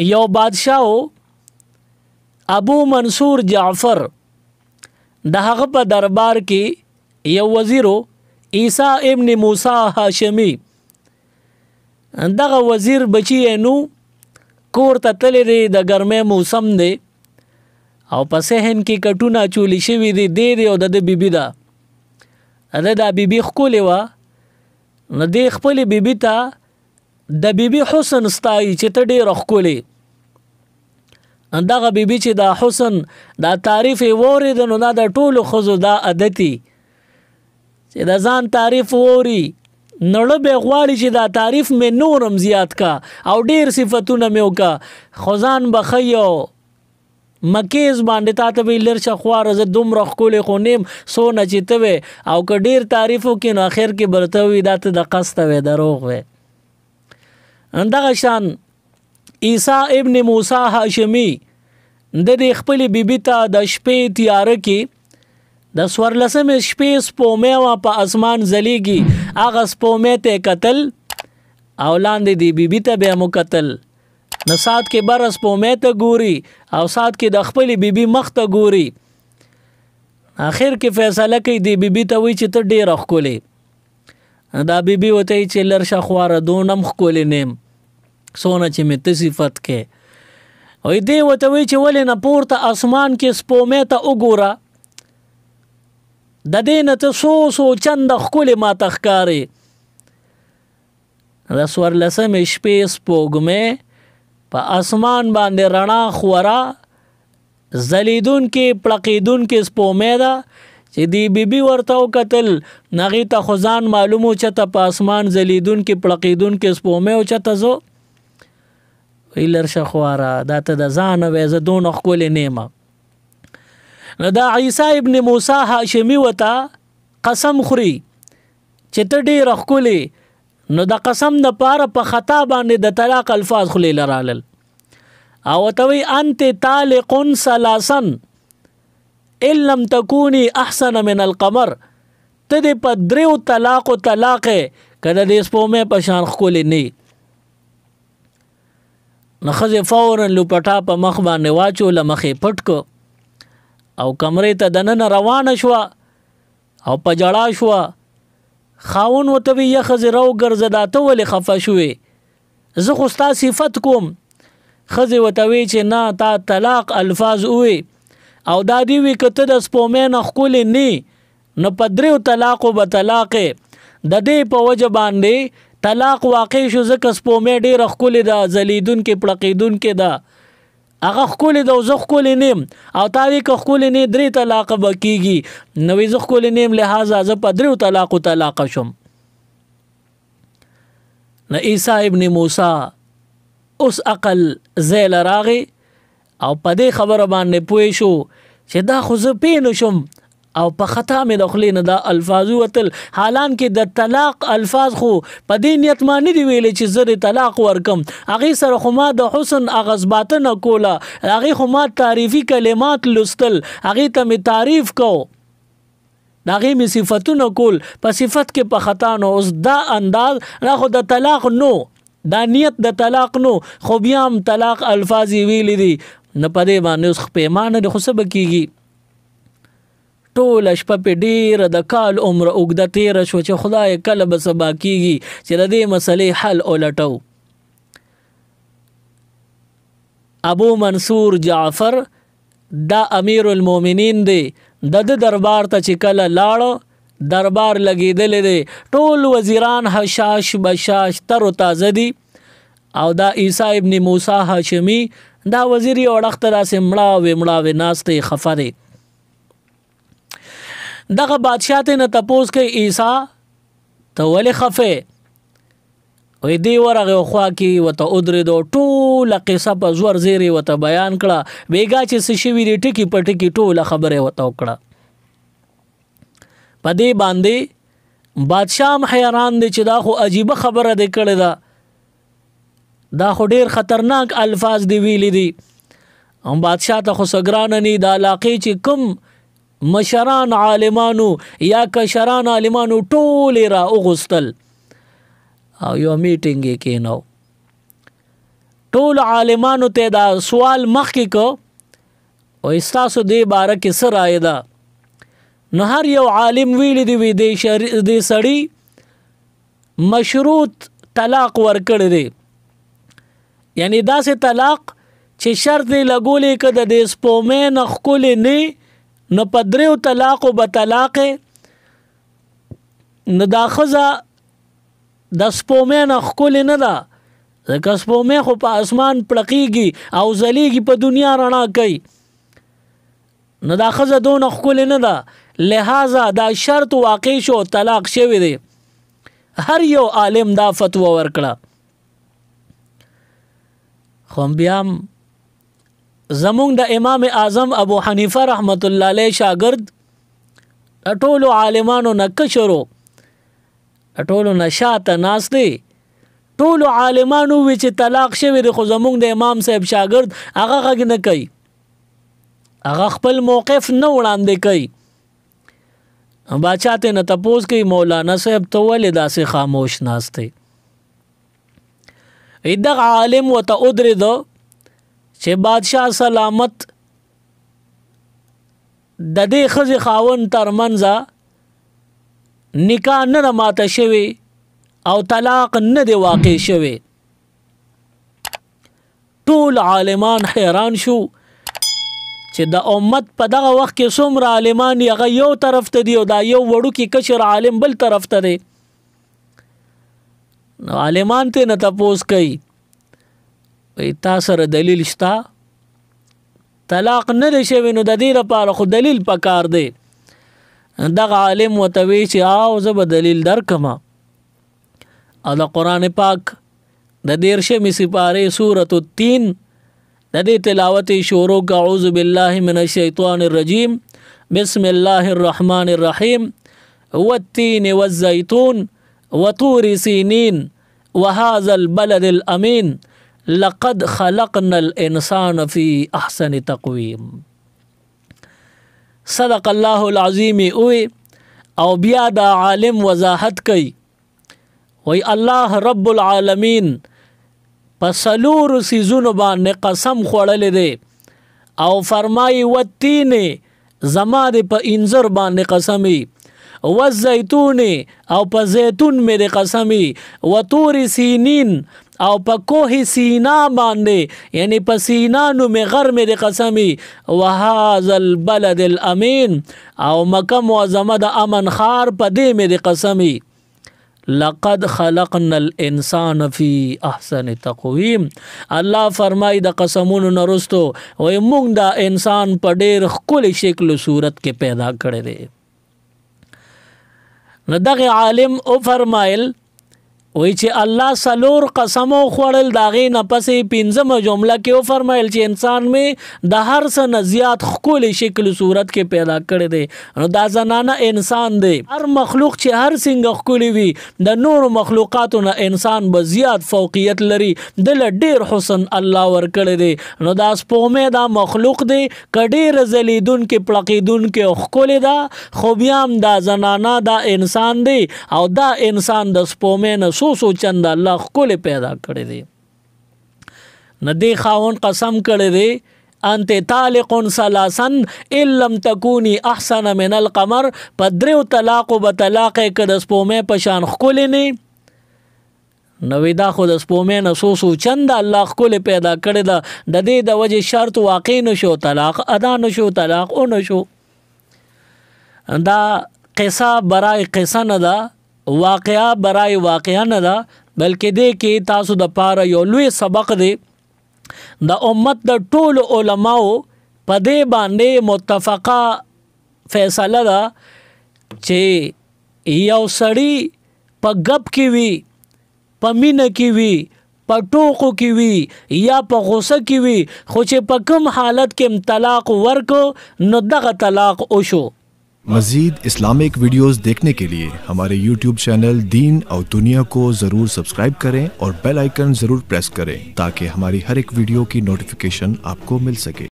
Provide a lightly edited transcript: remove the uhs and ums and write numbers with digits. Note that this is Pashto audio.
یو بادشاہ ابو منصور جعفر د هغه په دربار کې یو وزیرو عیسی ابن موسی هاشمی دغه وزیر بچی نو کور ته تللی دی د ګرمۍ موسم دی او په صحن کې کټونه چولی شوي دي دی او د بیبي ده دا بیبي ښکلې وه نو دی خپلې بیبي ته د بیبي حسن ستایي چې ته ډېره ښکلې دغه بیبي چې دا حسن دا تعریف یې واورېده نو دا د ټولو ښځو دا عادتي چې د ځان تعریف واوري نړه به غواړي چې دا تعریف مې نورم زیات کا او ډېر صفتونه مې وکړه خو ځان به ښیي او مکیز باندې تا ته به وي لر شه خواره زه دومره ښکلې خو نیم څونه چې ته وې او که ډېر تعریف وکړي نو اخر کې به ورته ووي دا ته د قصده وې دروغ وې دغه شان عیسی ابن موسی هاشمی د دې خپلې بیبي ته د شپې تیاره کې د 14مې شپې سپومۍ وه په اسمان ځلیږي هغه سپومۍ ته یې کتل او لاندې دې بیبي ته بیا مو کتل نو سات کې بره سپومۍ ته ګوري او سات کې د خپلې بیبي مخ ته ګوري اخر کې فیصله کوي دې بیبي ته وایي چې ته ډېره ښکلې دا بیبي ورته وایي چې لر شه خواره دونه هم ښکلې نیم څونه چې مې ته صفت کې وایي دې ورته وایي چې ولې نه پورته اسمان کې سپومۍ ته وګوره د دې نه ته څو چنده ښکلې ماته ښکارې د 14مې شپې سپوږمۍ په اسمان باندې رڼا خورا ځلیدونکې پړقېدونکې سپومۍ ده چې دی بیبي ورته وکتل هغې ته خو ځان معلوم و چېرته په اسمان ځلیدونکې پړقېدونکې سپومۍ و چېرته زه وایي لر شه خواره دا ته د ځانه وی زه دونه ښکلې نه یم نو دا عیسی ابن موسی هاشمی ورته قسم خوري چې ته ډېره ښکلې نو د قسم دپاره په خطا باندې د طلاق الفاظ خولې له رالل او ورته وایي انت طالق ثلاثا ان لم تکوني احسن من القمر ته دې په 3 طلاقو طلاق که د دې سپومۍ په شان ښکلې نه نو ښځې فورا لوپټا په مخ باندې واچوله مخې پټ کو او کمرې ته دننه روانه شوه او په جړا شوه خاون ورته وایي یا ښځې راوګرځه دا ته ولې خفه شوې زه خو ستا صفت کوم ښځې ورته وایي چې نه تا طلاق الفاظ ووي او دا دې وي که ته د سپومۍ نه ښکلې نه نو په 3 طلاقو به طلاقې د دې په وجه باندې طلاق واقع شو ځکه سپومۍ ډېره ښکلې ده ځلیدونکې پړقېدونکې ده هغه ښکلې ده او زه ښکلې نه یم او تا وایي که ښکلې نه 3 طلاقه به کېږي نو وایي زه ښکلې نه یم لحاظه زه په 3 طلاقو طلاقه شم نو عیسی ابن موسی اوس عقل ځای له راغی او په دې خبره باندې پوه شو چې دا خو زه پوه نه شم او په خطا مې د خولې نه دا الفاظ ووتل حالانکې د طلاق الفاظ خو په دې نیت ما نه دي ویلې چې زه د طلاق ورکم هغې سره خو ما د حسن اغزباتنه کوله هغې خو ما تعریفي کلمات لوستل هغې ته مې تعریف کو د هغې مې صفتونه کول په صفت کې په خطا نو اوس دا انداز دا خو د طلاق نو دا نیت د طلاق نو خو بیا هم طلاق الفاظ یې ویلي دي نه په دې باندې اوس پیمانه دی خو څه به کېږي ټوله شپه پې ډېره د کال عمره اوږده تېره شوه چې خدای کله به سبا کېږي چې د دې مسلې حل ولټو ابو منصور جعفر دا امیر المؤمنین دی د دربار ته چې کله لاړه دربار لګېدلی دی ټول وزیران حشاش بشاش تر و تازه دي او دا عیسی ابن موسی هاشمی دا وزیر یې اړخ ته داسې مړاوې ناست دی خفه دی دغه بادشاه ته نه تپوس کوي عیسی ته ولې خفې وایي دې ورغې خوا کې ورته ودرېدو ټوله قصه په زور زیر یې ورته بیان کړه بېګا چې څه شوي دي ټکي په ټکي ټوله خبره یې ورته وکړه په دې باندې بادشاه هم حیران دی چې دا خو عجیبه خبره دې کړې ده دا خو ډېر خطرناک الفاظ دی ویلي دي بادشاه ته خو څه ګرانه نه د علاقې چې کوم مشران عالمانو یا کشران عالمانو ټولې را اغوستل او یو میټینګ یې کېنو ټول عالمانو ته دا سوال مخکې کو او استاسو دې باره کې څه رایه ده. نو هر یو عالم ویلی دی وی دې سړي مشروط طلاق ورکړی دی، یعنی داسې طلاق چې شرط یې لګولې که د دې سپومې نه ښکلې نه نو په دریو طلاقو به طلاق نو دا ښځه د سپومې نه ښکلې نه ده، ځکه سپومې خو په اسمان پړقېږي او ځلیږي، په دنیا رڼا کوي، نو دا ښځه دونه ښکلې نه ده، لہذا دا شرط واقع شو، طلاق شوی دی. هر یو عالم دا فتوا ورکړه. خو بیا زمونږ د امام اعظم ابو حنیفه رحمت الله علیه شاګرد ټولو عالمانو نه کشرو، ټولو نه شاته ناست دی، ټولو عالمانو وی چې طلاق شوی دی، خو زمونږ د امام صاحب شاګرد هغه غږ نه کوي، هغه خپل موقف نه وړاندې کوي. باچا ته نه تپوس کوي مولانا صاحب ته ولې داسې خاموش ناست دی؟ دغه عالم ورته ودرېده چې بادشاه سلامت د دې ښځې خاوند ترمنځه نکاح نه ده ماته شوې او طلاق نه دی واقع شوی. ټول عالمان حیران شو چې د امت په دغه وخت کې څومره عالمان هغه یو طرف ته دي او دا یو وړوکی کشر عالم بل طرف ته دی. نو عالمان ته نه تپوس کوي تا سره دلیل شته؟ طلاق نه دی شوی نو د دې لپاره خو دلیل پکار دی. دغه عالم ورته وی چې او زه به دلیل درکمه، او د قرآن پاک د 13 سپارې سورة التین د دې تلاوت شروع اعوذ بالله من الشیطان الرجیم بسم الله الرحمن الرحیم والتین والزیتون وطور سینین وهذا البلد الامین لقد خلقنا الانسان فی احسن تقویم. صدق الله العظیم. او بیا دا عالم وضاحت کوي وی الله رب العالمین په څلورو څیزونو باندې قسم خوړلی دی او فرمایي والتین زما د په انځر باندې قسمي، والزیتون او په زیتون مې د قسمي، وطور سینین او په کوه سینا باندې یعنی په سینا نوم غر مې د قسمي، وهذا البلد الامین او مکه معظمه د امن خار په دې مې د قسمي. لقد خلقنا الانسان فی احسن تقویم. الله فرمای د قسمونو نرستو وای موږ دا انسان په ډېر ښکلي شکل صورت کې پیدا کړی دی. نو دغه عالم او فرمایل وای چې الله سلور قسمو خوړل داغې نه پسې پنځمه جمله کې او فرمایل چې انسان می د هر څه نه زیات ښکلي شکل صورت کې پیدا کړی دی. نو دا زنانه انسان دی. هر مخلوق چې هر څنګه ښکلي وي د نورو مخلوقاتو نه انسان به زیات فوقیت لري، دله ډېر حسن الله ورکړی دی. نو دا سپومې دا مخلوق دی که ډېر ځلیدونکې پړقېدونکې او ښکلې ده، خو بیا هم دا زنانه دا انسان دی او دا انسان د سپومې نه سو چند الله خپل پیدا کړی دی. ندی خاون قسم کړی دی انت طالق ثلاثا ان لم تكوني احسن من القمر. پدریو طلاق و بطلاق کد سپومې پشان خپل نه نوې دا خو د سپومې نه سو چند الله خپل پیدا کړی دا د دې د وجه شرط واقع نشو، طلاق ادا نشو، طلاق او نشو. دا قصه برای قصه نه ده، واقعا برای واقعا نه ده، بلکې دې کې تاسو د پاره یو لوی سبق دی. د امت د ټولو علماو په دې باندې متفقه فیصله ده چې یو سړی په غب کې وي، په مینه کې وي، په ټوکو کې وي یا په غوسه کې وي، خو چې په کوم حالت کې طلاق ورکو نو دغه طلاق وشو. मज़ीद Islamic videos देखने के लिए हमारे YouTube चैनल दीन और दुनिया को ज़रूर सब्सक्राइब करें और बेल आइकन ज़रूर प्रेस करें ताकि हमारी हर एक वीडियो की नोटिफिकेशन आपको मिल सके।